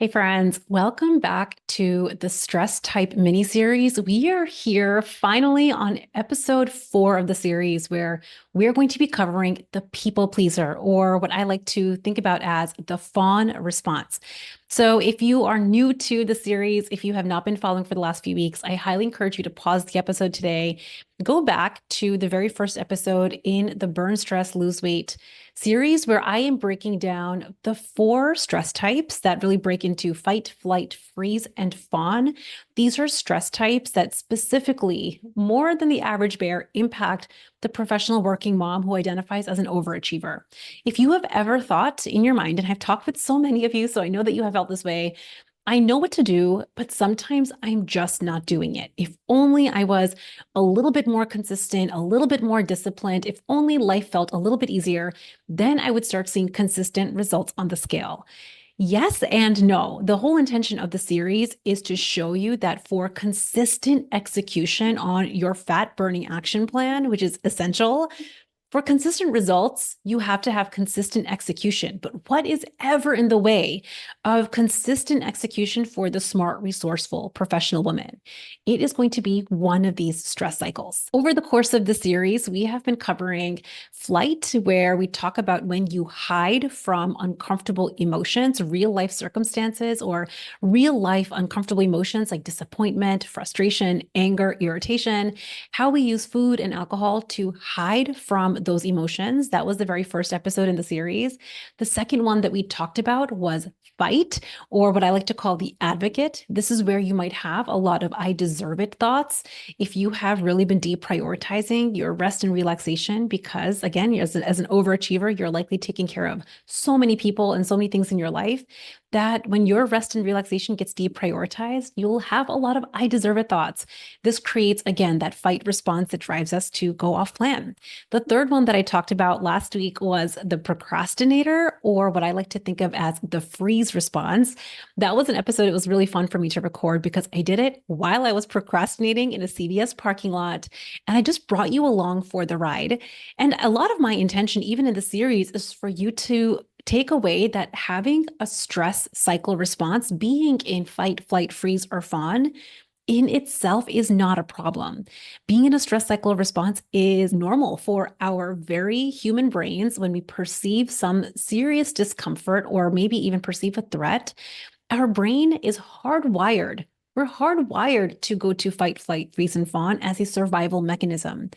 Hey friends, welcome back to the stress type mini series. We are here finally on episode 4 of the series where we're going to be covering the people pleaser, or what I like to think about as the fawn response. So if you are new to the series, if you have not been following for the last few weeks, I highly encourage you to pause the episode today, go back to the very first episode in the Burn, Stress, Lose Weight series, where I am breaking down the 4 stress types that really break into fight, flight, freeze, and fawn. These are stress types that specifically, more than the average bear, impact the professional working mom who identifies as an overachiever. If you have ever thought in your mind, and I've talked with so many of you, so I know that you have felt this way, I know what to do, but sometimes I'm just not doing it. If only I was a little bit more consistent, a little bit more disciplined, if only life felt a little bit easier, then I would start seeing consistent results on the scale. Yes and no. The whole intention of the series is to show you that for consistent execution on your fat burning action plan, which is essential, for consistent results, you have to have consistent execution. But what is ever in the way of consistent execution for the smart, resourceful professional woman? It is going to be one of these stress cycles. Over the course of the series, we have been covering flight, where we talk about when you hide from uncomfortable emotions, real life circumstances, or real life uncomfortable emotions like disappointment, frustration, anger, irritation, how we use food and alcohol to hide from those emotions. That was the very first episode in the series. The second one that we talked about was fight, or what I like to call the advocate. This is where you might have a lot of I deserve it thoughts. If you have really been deprioritizing your rest and relaxation, because again, as an overachiever, you're likely taking care of so many people and so many things in your life, that when your rest and relaxation gets deprioritized, you'll have a lot of I deserve it thoughts. This creates, again, that fight response that drives us to go off plan. The third one that I talked about last week was the procrastinator, or what I like to think of as the freeze response. That was an episode. It was really fun for me to record because I did it while I was procrastinating in a CVS parking lot. And I just brought you along for the ride. And a lot of my intention, even in the series, is for you to take away that having a stress cycle response, being in fight, flight, freeze, or fawn, in itself is not a problem. Being in a stress cycle response is normal for our very human brains. When we perceive some serious discomfort or maybe even perceive a threat, our brain is hardwired. We're hardwired to go to fight, flight, freeze, and fawn as a survival mechanism.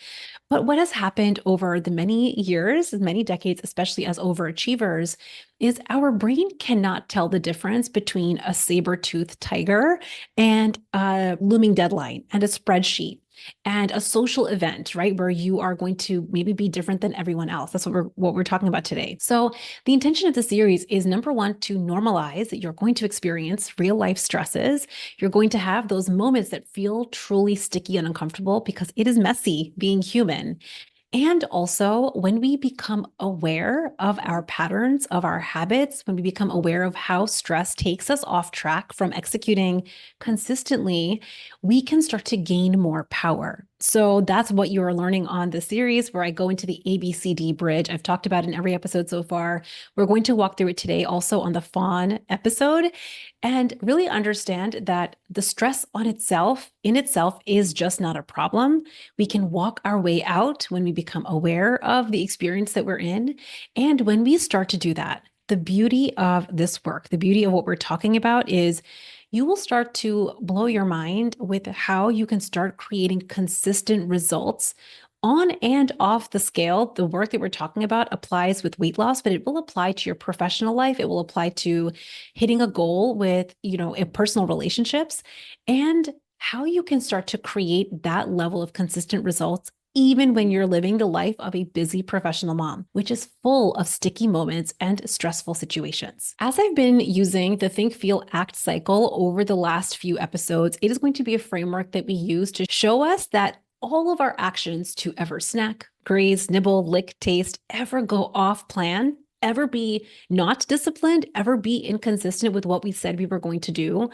But what has happened over the many years, many decades, especially as overachievers, is our brain cannot tell the difference between a saber-toothed tiger and a looming deadline and a spreadsheet and a social event, right? Where you are going to maybe be different than everyone else. That's what we're talking about today. So the intention of the series is, number one, to normalize that you're going to experience real life stresses. You're going to have those moments that feel truly sticky and uncomfortable because it is messy being human. And also, when we become aware of our patterns, of our habits, when we become aware of how stress takes us off track from executing consistently, we can start to gain more power. So that's what you're learning on the series, where I go into the ABCD bridge. I've talked about it in every episode so far. We're going to walk through it today also on the fawn episode, and really understand that the stress in itself is just not a problem. We can walk our way out when we become aware of the experience that we're in. And when we start to do that, the beauty of this work, the beauty of what we're talking about is you will start to blow your mind with how you can start creating consistent results on and off the scale. The work that we're talking about applies with weight loss, but it will apply to your professional life. It will apply to hitting a goal with, in personal relationships, and how you can start to create that level of consistent results even when you're living the life of a busy professional mom, which is full of sticky moments and stressful situations. As I've been using the Think, Feel, Act cycle over the last few episodes, it is going to be a framework that we use to show us that all of our actions to ever snack, graze, nibble, lick, taste, ever go off plan, ever be not disciplined, ever be inconsistent with what we said we were going to do,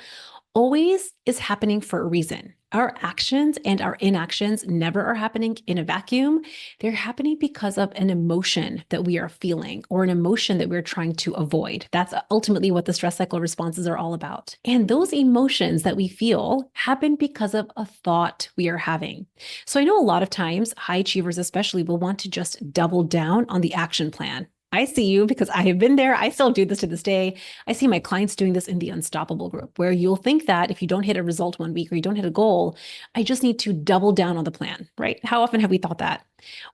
always is happening for a reason. Our actions and our inactions never are happening in a vacuum. They're happening because of an emotion that we are feeling or an emotion that we're trying to avoid. That's ultimately what the stress cycle responses are all about. And those emotions that we feel happen because of a thought we are having. So I know a lot of times high achievers especially will want to just double down on the action plan. I see you because I have been there. I still do this to this day. I see my clients doing this in the unstoppable group, where you'll think that if you don't hit a result one week or you don't hit a goal, I just need to double down on the plan, right? How often have we thought that?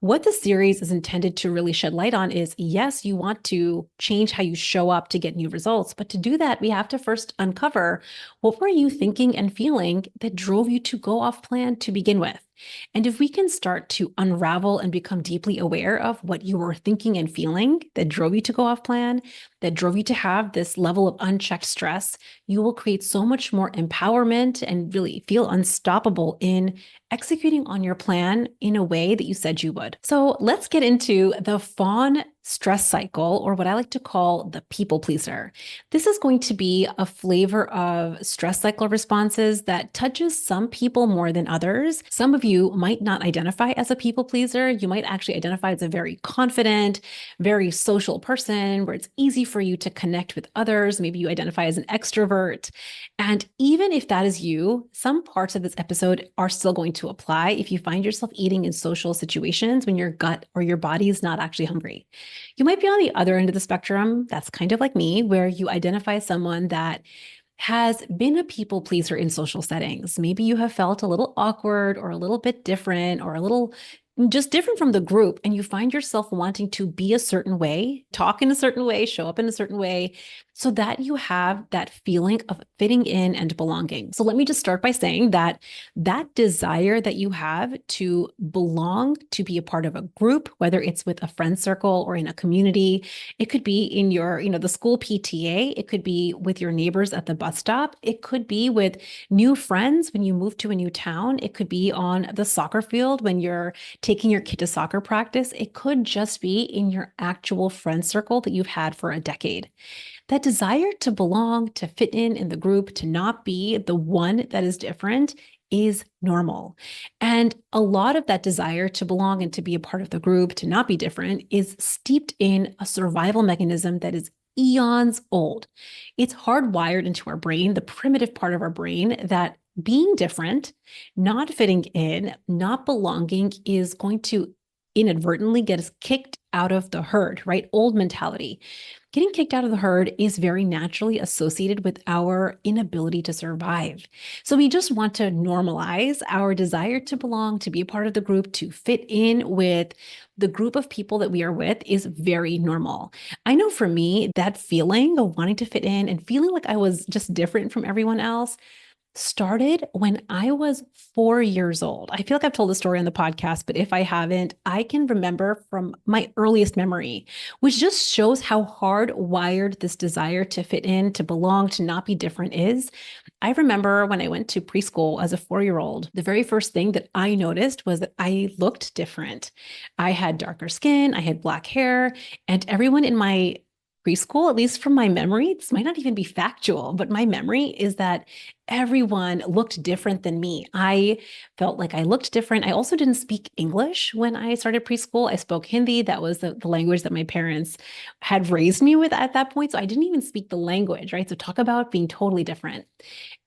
What the series is intended to really shed light on is, yes, you want to change how you show up to get new results, but to do that, we have to first uncover what were you thinking and feeling that drove you to go off plan to begin with. And if we can start to unravel and become deeply aware of what you were thinking and feeling that drove you to go off plan, that drove you to have this level of unchecked stress, you will create so much more empowerment and really feel unstoppable in executing on your plan in a way that you said you would. So let's get into the fawn stress cycle, or what I like to call the people pleaser. This is going to be a flavor of stress cycle responses that touches some people more than others. Some of you might not identify as a people pleaser. You might actually identify as a very confident, very social person where it's easy for you to connect with others. Maybe you identify as an extrovert. And even if that is you, some parts of this episode are still going to apply if you find yourself eating in social situations when your gut or your body is not actually hungry. You might be on the other end of the spectrum. That's kind of like me, where you identify someone that has been a people pleaser in social settings. Maybe you have felt a little awkward or a little bit different or a little just different from the group, and you find yourself wanting to be a certain way, talk in a certain way, show up in a certain way, so that you have that feeling of fitting in and belonging. So let me just start by saying that that desire that you have to belong, to be a part of a group, whether it's with a friend circle or in a community, it could be in your, the school PTA, it could be with your neighbors at the bus stop, it could be with new friends when you move to a new town, it could be on the soccer field when you're taking your kid to soccer practice, it could just be in your actual friend circle that you've had for a decade. That desire to belong, to fit in the group, to not be the one that is different is normal. And a lot of that desire to belong and to be a part of the group, to not be different, is steeped in a survival mechanism that is eons old. It's hardwired into our brain, the primitive part of our brain, that being different, not fitting in, not belonging is going to inadvertently get us kicked out of the herd, right? Old mentality. Getting kicked out of the herd is very naturally associated with our inability to survive. So we just want to normalize our desire to belong, to be a part of the group, to fit in with the group of people that we are with is very normal. I know for me, that feeling of wanting to fit in and feeling like I was just different from everyone else started when I was 4 years old. I feel like I've told the story on the podcast, but if I haven't, I can remember from my earliest memory, which just shows how hardwired this desire to fit in, to belong, to not be different is. I remember when I went to preschool as a 4-year-old, the very first thing that I noticed was that I looked different. I had darker skin, I had black hair, and everyone in my preschool, at least from my memory, this might not even be factual, but my memory is that everyone looked different than me. I felt like I looked different. I also didn't speak English when I started preschool. I spoke Hindi. That was the language that my parents had raised me with at that point. So I didn't even speak the language, right? So talk about being totally different.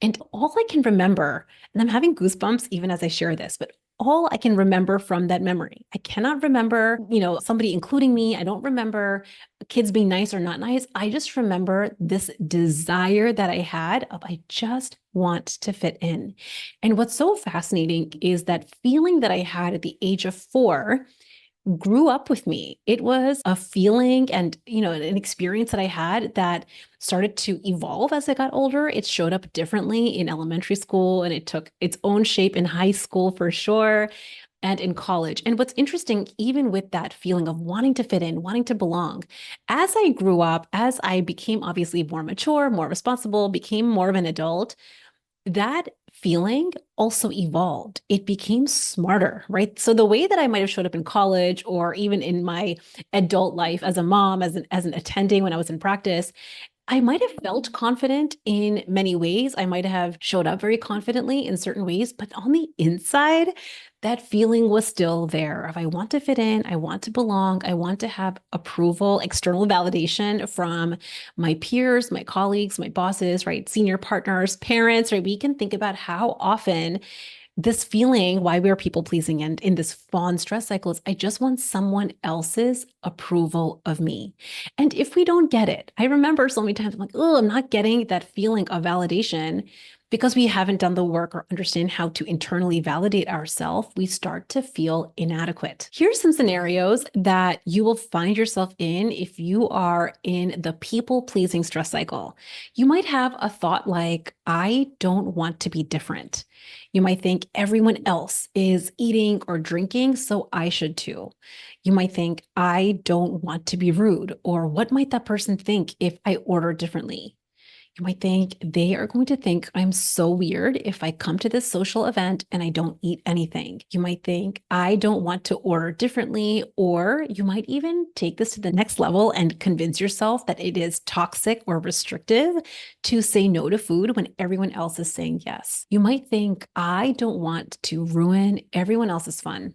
And all I can remember, and I'm having goosebumps even as I share this, but all I can remember from that memory, I cannot remember, somebody including me. I don't remember kids being nice or not nice. I just remember this desire that I had of, I just want to fit in. And what's so fascinating is that feeling that I had at the age of 4 grew up with me. It was a feeling and, an experience that I had that started to evolve as I got older. It showed up differently in elementary school, and it took its own shape in high school for sure, and in college. And what's interesting, even with that feeling of wanting to fit in, wanting to belong, as I grew up, as I became obviously more mature, more responsible, became more of an adult, that feeling also evolved. It became smarter, right? So the way that I might have showed up in college or even in my adult life as a mom, as an attending when I was in practice, I might have felt confident in many ways. I might have showed up very confidently in certain ways, but on the inside, that feeling was still there of I want to fit in, I want to belong, I want to have approval, external validation from my peers, my colleagues, my bosses, right? Senior partners, parents, right? We can think about how often this feeling why we're people pleasing and in this fawn stress cycle is I just want someone else's approval of me. And if we don't get it, I remember so many times I'm like, oh, I'm not getting that feeling of validation because we haven't done the work or understand how to internally validate ourselves, we start to feel inadequate. Here's some scenarios that you will find yourself in if you are in the people pleasing stress cycle. You might have a thought like, I don't want to be different. You might think everyone else is eating or drinking, so I should too. You might think, I don't want to be rude, or what might that person think if I order differently? You might think they are going to think I'm so weird if I come to this social event and I don't eat anything. You might think I don't want to order differently, or you might even take this to the next level and convince yourself that it is toxic or restrictive to say no to food when everyone else is saying yes. You might think I don't want to ruin everyone else's fun,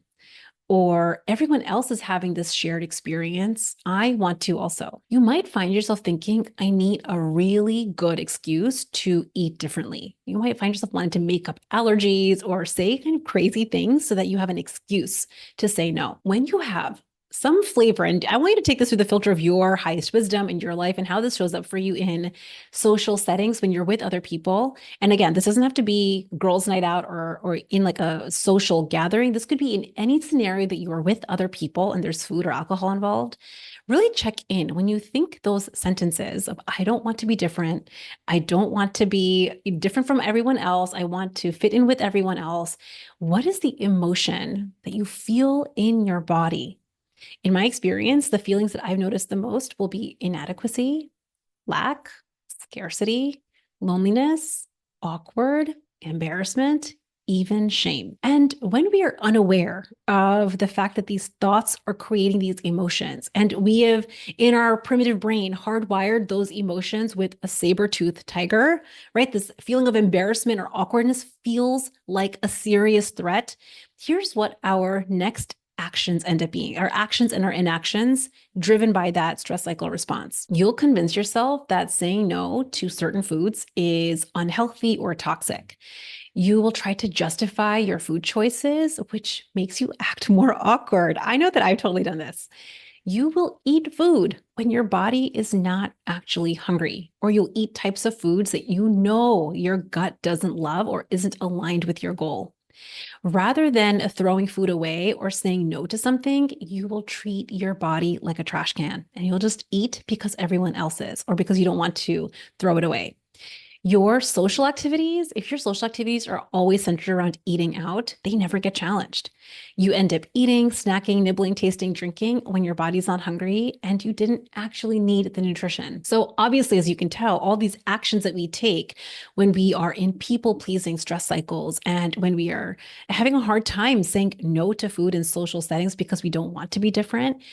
or everyone else is having this shared experience. I want to also. You might find yourself thinking, I need a really good excuse to eat differently. You might find yourself wanting to make up allergies or say kind of crazy things so that you have an excuse to say no. When you have some flavor, and I want you to take this through the filter of your highest wisdom in your life and how this shows up for you in social settings when you're with other people. And again, this doesn't have to be girls' night out or in like a social gathering. This could be in any scenario that you are with other people and there's food or alcohol involved. Really check in when you think those sentences of, I don't want to be different. I don't want to be different from everyone else. I want to fit in with everyone else. What is the emotion that you feel in your body? In my experience, the feelings that I've noticed the most will be inadequacy, lack, scarcity, loneliness, awkward, embarrassment, even shame. And when we are unaware of the fact that these thoughts are creating these emotions, and we have in our primitive brain hardwired those emotions with a saber-toothed tiger, right? This feeling of embarrassment or awkwardness feels like a serious threat. Here's what our next actions end up being, our actions and our inactions driven by that stress cycle response. You'll convince yourself that saying no to certain foods is unhealthy or toxic. You will try to justify your food choices, which makes you act more awkward. I know that I've totally done this. You will eat food when your body is not actually hungry, or you'll eat types of foods that you know your gut doesn't love or isn't aligned with your goal. Rather than throwing food away or saying no to something, you will treat your body like a trash can and you'll just eat because everyone else is, or because you don't want to throw it away. Your social activities, if your social activities are always centered around eating out, they never get challenged. You end up eating, snacking, nibbling, tasting, drinking when your body's not hungry and you didn't actually need the nutrition. So obviously, as you can tell, all these actions that we take when we are in people-pleasing stress cycles and when we are having a hard time saying no to food in social settings because we don't want to be different,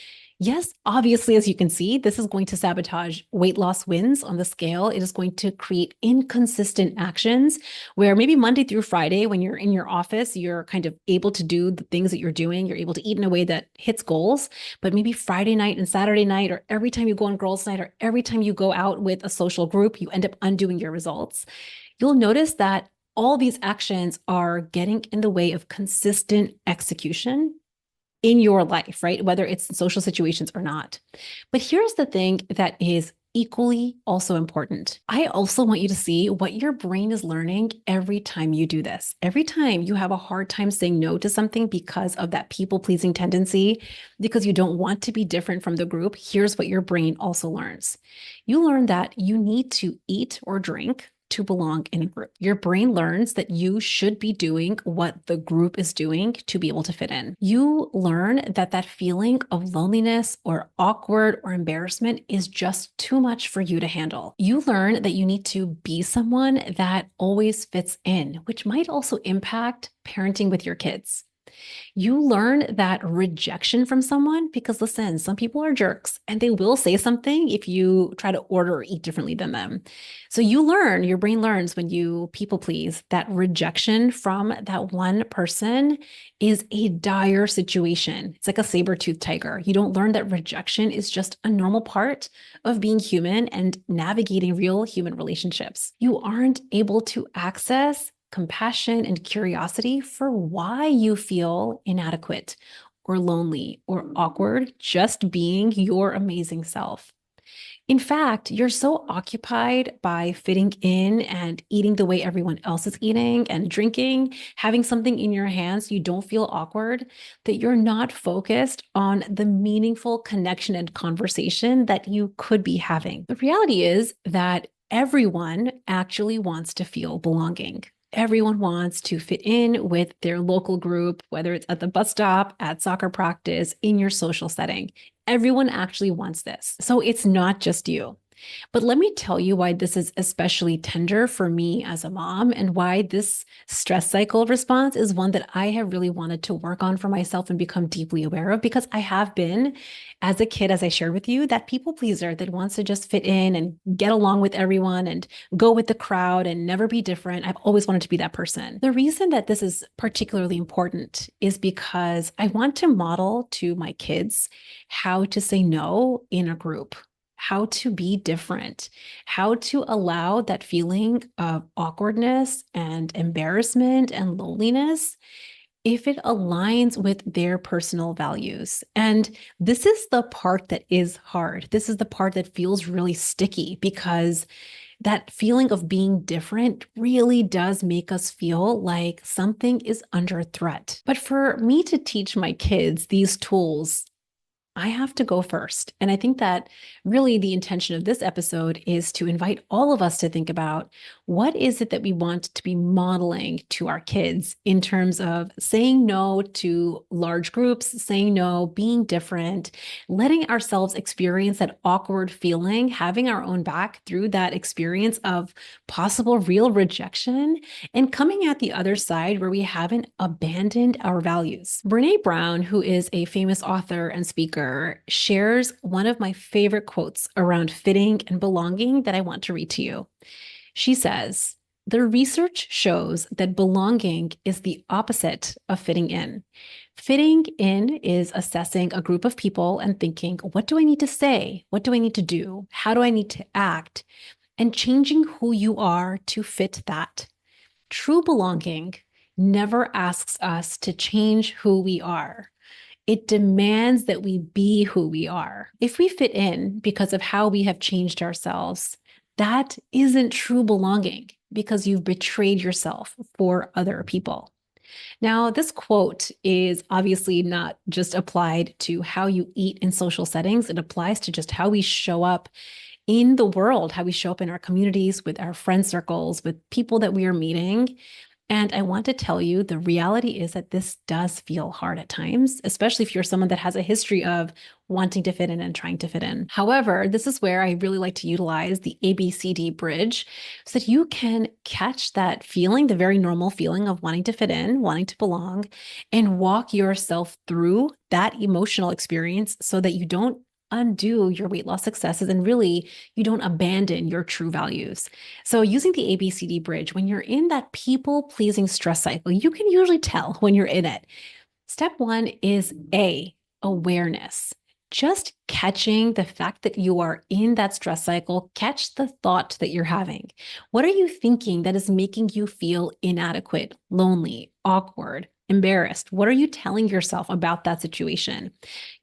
yes, obviously, as you can see, this is going to sabotage weight loss wins on the scale. It is going to create inconsistent actions where maybe Monday through Friday, when you're in your office, you're kind of able to do the things that you're doing. You're able to eat in a way that hits goals. But maybe Friday night and Saturday night, or every time you go on girls' night, or every time you go out with a social group, you end up undoing your results. You'll notice that all these actions are getting in the way of consistent execution in your life, right? Whether it's social situations or not. But here's the thing that is equally also important. I also want you to see what your brain is learning every time you do this. Every time you have a hard time saying no to something because of that people-pleasing tendency, because you don't want to be different from the group, here's what your brain also learns. You learn that you need to eat or drink to belong in a group. Your brain learns that you should be doing what the group is doing to be able to fit in. You learn that that feeling of loneliness or awkward or embarrassment is just too much for you to handle. You learn that you need to be someone that always fits in, which might also impact parenting with your kids. You learn that rejection from someone because listen, some people are jerks and they will say something if you try to order or eat differently than them. So you learn, your brain learns when you people please that rejection from that one person is a dire situation. It's like a saber-toothed tiger. You don't learn that rejection is just a normal part of being human and navigating real human relationships. You aren't able to access compassion and curiosity for why you feel inadequate or lonely or awkward just being your amazing self. In fact, you're so occupied by fitting in and eating the way everyone else is eating and drinking, having something in your hands, you don't feel awkward, that you're not focused on the meaningful connection and conversation that you could be having. The reality is that everyone actually wants to feel belonging. Everyone wants to fit in with their local group, whether it's at the bus stop, at soccer practice, in your social setting. Everyone actually wants this. So it's not just you. But let me tell you why this is especially tender for me as a mom and why this stress cycle response is one that I have really wanted to work on for myself and become deeply aware of because I have been, as a kid, as I shared with you, that people pleaser that wants to just fit in and get along with everyone and go with the crowd and never be different. I've always wanted to be that person. The reason that this is particularly important is because I want to model to my kids how to say no in a group, how to be different, how to allow that feeling of awkwardness and embarrassment and loneliness if it aligns with their personal values. And this is the part that is hard. This is the part that feels really sticky because that feeling of being different really does make us feel like something is under threat. But for me to teach my kids these tools, I have to go first. And I think that really the intention of this episode is to invite all of us to think about what is it that we want to be modeling to our kids in terms of saying no to large groups, saying no, being different, letting ourselves experience that awkward feeling, having our own back through that experience of possible real rejection, and coming at the other side where we haven't abandoned our values. Brené Brown, who is a famous author and speaker, shares one of my favorite quotes around fitting and belonging that I want to read to you. She says, "The research shows that belonging is the opposite of fitting in. Fitting in is assessing a group of people and thinking, what do I need to say? What do I need to do? How do I need to act? And changing who you are to fit that. True belonging never asks us to change who we are. It demands that we be who we are. If we fit in because of how we have changed ourselves, that isn't true belonging because you've betrayed yourself for other people." Now, this quote is obviously not just applied to how you eat in social settings. It applies to just how we show up in the world, how we show up in our communities, with our friend circles, with people that we are meeting. And I want to tell you, the reality is that this does feel hard at times, especially if you're someone that has a history of wanting to fit in and trying to fit in. However, this is where I really like to utilize the ABCD bridge so that you can catch that feeling, the very normal feeling of wanting to fit in, wanting to belong, and walk yourself through that emotional experience so that you don't undo your weight loss successes and really you don't abandon your true values. So using the ABCD bridge, when you're in that people-pleasing stress cycle, you can usually tell when you're in it. Step one is A, awareness. Just catching the fact that you are in that stress cycle, catch the thought that you're having. What are you thinking that is making you feel inadequate, lonely, awkward, embarrassed? What are you telling yourself about that situation?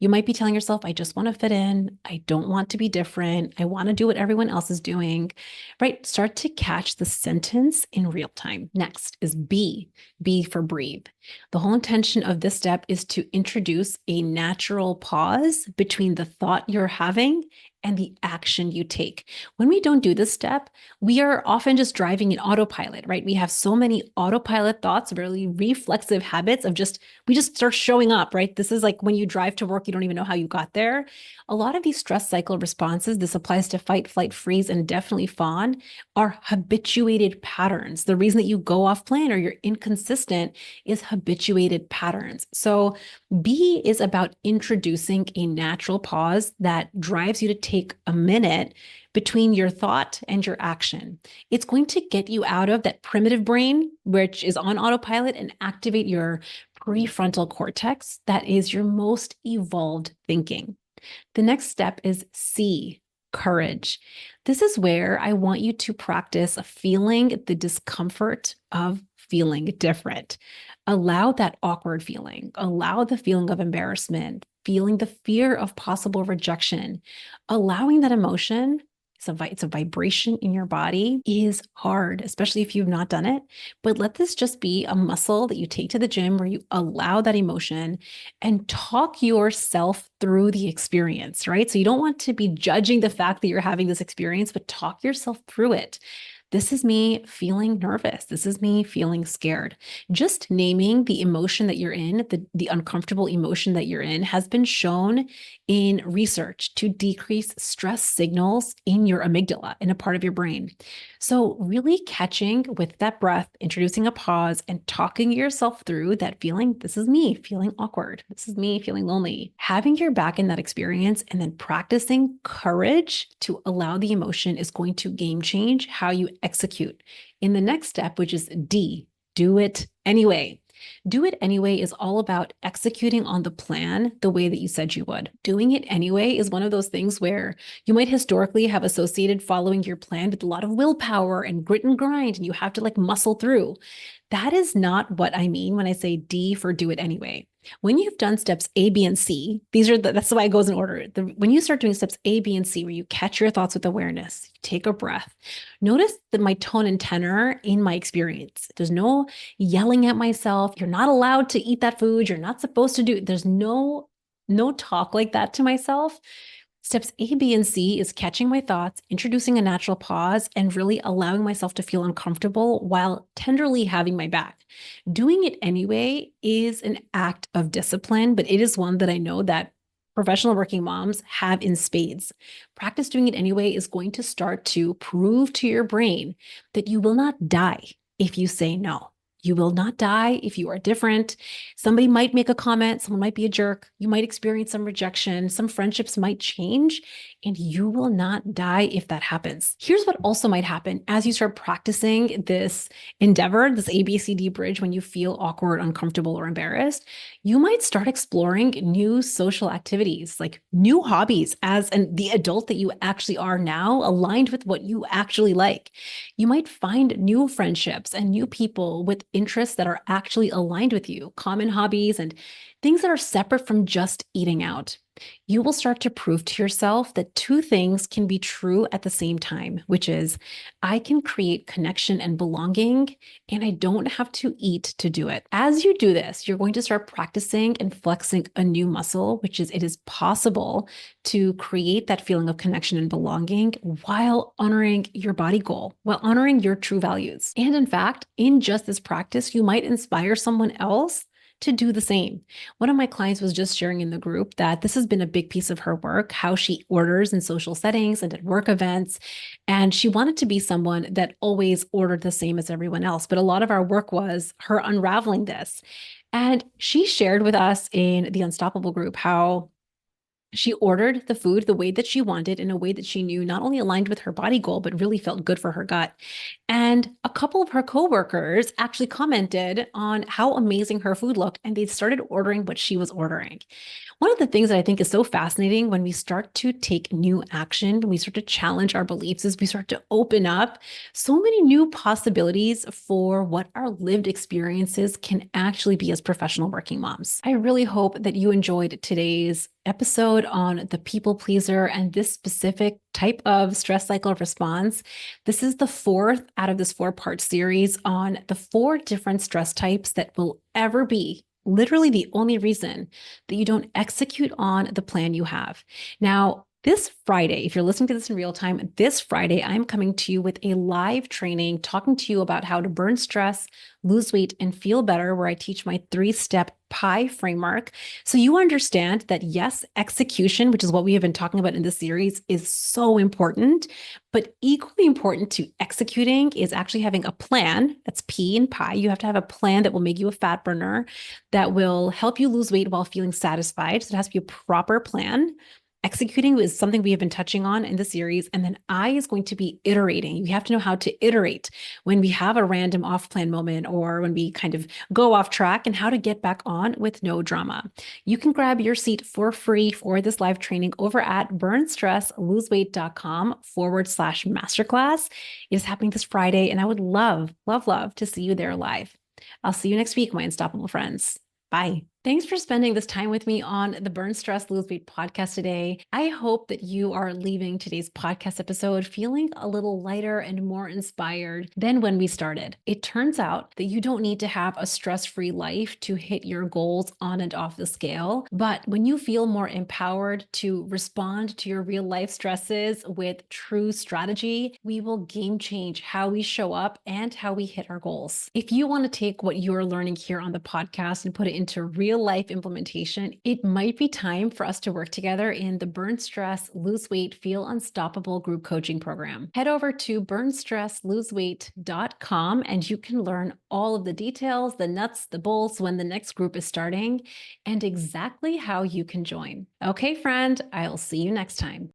You might be telling yourself, I just want to fit in. I don't want to be different. I want to do what everyone else is doing, right? Start to catch the sentence in real time. Next is B, B for breathe. The whole intention of this step is to introduce a natural pause between the thought you're having and the action you take. When we don't do this step, we are often just driving in autopilot, right? We have so many autopilot thoughts, really reflexive habits of we just start showing up, right? This is like when you drive to work, you don't even know how you got there. A lot of these stress cycle responses, this applies to fight, flight, freeze, and definitely fawn, are habituated patterns. The reason that you go off plan or you're inconsistent is habituated patterns. So B is about introducing a natural pause that drives you to take a minute between your thought and your action. It's going to get you out of that primitive brain, which is on autopilot, and activate your prefrontal cortex, that is your most evolved thinking. The next step is C, courage. This is where I want you to practice feeling the discomfort of feeling different. Allow that awkward feeling, allow the feeling of embarrassment, feeling the fear of possible rejection. Allowing that emotion, it's a vibration in your body, is hard, especially if you've not done it. But let this just be a muscle that you take to the gym where you allow that emotion and talk yourself through the experience, right? So you don't want to be judging the fact that you're having this experience, but talk yourself through it. This is me feeling nervous. This is me feeling scared. Just naming the emotion that you're in, the uncomfortable emotion that you're in, has been shown in research to decrease stress signals in your amygdala, in a part of your brain. So really catching with that breath, introducing a pause, and talking yourself through that feeling. This is me feeling awkward. This is me feeling lonely. Having your back in that experience and then practicing courage to allow the emotion is going to game change how you execute in the next step, which is D, do it anyway. Do it anyway is all about executing on the plan the way that you said you would. Doing it anyway is one of those things where you might historically have associated following your plan with a lot of willpower and grit and grind, and you have to like muscle through. That is not what I mean when I say D for do it anyway. When you've done steps A, B, and C, that's why it goes in order. When you start doing steps A, B, and C, where you catch your thoughts with awareness, you take a breath, notice that my tone and tenor in my experience. There's no yelling at myself. You're not allowed to eat that food. You're not supposed to do. There's no talk like that to myself. Steps A, B, and C is catching my thoughts, introducing a natural pause, and really allowing myself to feel uncomfortable while tenderly having my back. Doing it anyway is an act of discipline, but it is one that I know that professional working moms have in spades. Practice doing it anyway is going to start to prove to your brain that you will not die if you say no. You will not die if you are different. Somebody might make a comment, someone might be a jerk, you might experience some rejection, some friendships might change, and you will not die if that happens. Here's what also might happen as you start practicing this endeavor, this ABCD bridge, when you feel awkward, uncomfortable, or embarrassed. You might start exploring new social activities, like new hobbies as the adult that you actually are now, aligned with what you actually like. You might find new friendships and new people with interests that are actually aligned with you, common hobbies, and things that are separate from just eating out. You will start to prove to yourself that two things can be true at the same time, which is I can create connection and belonging, and I don't have to eat to do it. As you do this, you're going to start practicing and flexing a new muscle, which is it is possible to create that feeling of connection and belonging while honoring your body goal, while honoring your true values. And in fact, in just this practice, you might inspire someone else to do the same. One of my clients was just sharing in the group that this has been a big piece of her work, how she orders in social settings and at work events. And she wanted to be someone that always ordered the same as everyone else. But a lot of our work was her unraveling this. And she shared with us in the Unstoppable group how she ordered the food the way that she wanted, in a way that she knew not only aligned with her body goal, but really felt good for her gut. And a couple of her coworkers actually commented on how amazing her food looked, and they started ordering what she was ordering. One of the things that I think is so fascinating when we start to take new action, when we start to challenge our beliefs, is we start to open up so many new possibilities for what our lived experiences can actually be as professional working moms. I really hope that you enjoyed today's episode on the people pleaser and this specific type of stress cycle response. This is the fourth out of this 4-part series on the 4 different stress types that will ever be literally the only reason that you don't execute on the plan you have. Now, This Friday, if you're listening to this in real time, this Friday, I'm coming to you with a live training talking to you about how to burn stress, lose weight, and feel better, where I teach my 3-step pie framework. So you understand that yes, execution, which is what we have been talking about in this series, is so important, but equally important to executing is actually having a plan. That's P in pie. You have to have a plan that will make you a fat burner, that will help you lose weight while feeling satisfied. So it has to be a proper plan. Executing is something we have been touching on in the series. And then I is going to be iterating. You have to know how to iterate when we have a random off plan moment or when we kind of go off track, and how to get back on with no drama. You can grab your seat for free for this live training over at burnstressloseweight.com/masterclass. It is happening this Friday, and I would love, love, love to see you there live. I'll see you next week, my unstoppable friends. Bye. Thanks for spending this time with me on the Burn Stress Lose Weight podcast today. I hope that you are leaving today's podcast episode feeling a little lighter and more inspired than when we started. It turns out that you don't need to have a stress-free life to hit your goals on and off the scale. But when you feel more empowered to respond to your real life stresses with true strategy, we will game change how we show up and how we hit our goals. If you want to take what you're learning here on the podcast and put it into real life implementation, it might be time for us to work together in the Burn Stress, Lose Weight, Feel Unstoppable group coaching program. Head over to burnstressloseweight.com and you can learn all of the details, the nuts, the bolts, when the next group is starting, and exactly how you can join. Okay, friend, I'll see you next time.